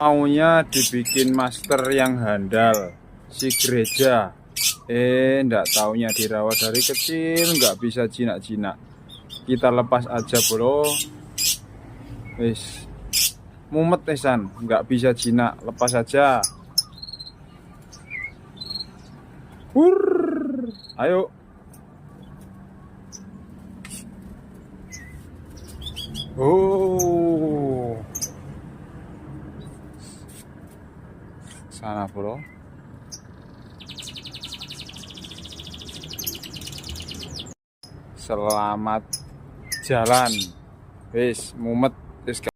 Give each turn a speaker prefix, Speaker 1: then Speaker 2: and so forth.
Speaker 1: maunya dibikin master yang handal si gereja. Ndak taunya dirawat dari kecil, nggak bisa jinak-jinak. Kita lepas aja bro, wis mumet tesan, nggak bisa jinak, lepas aja. Ayo. Sana bro. Selamat jalan. Wis mumet.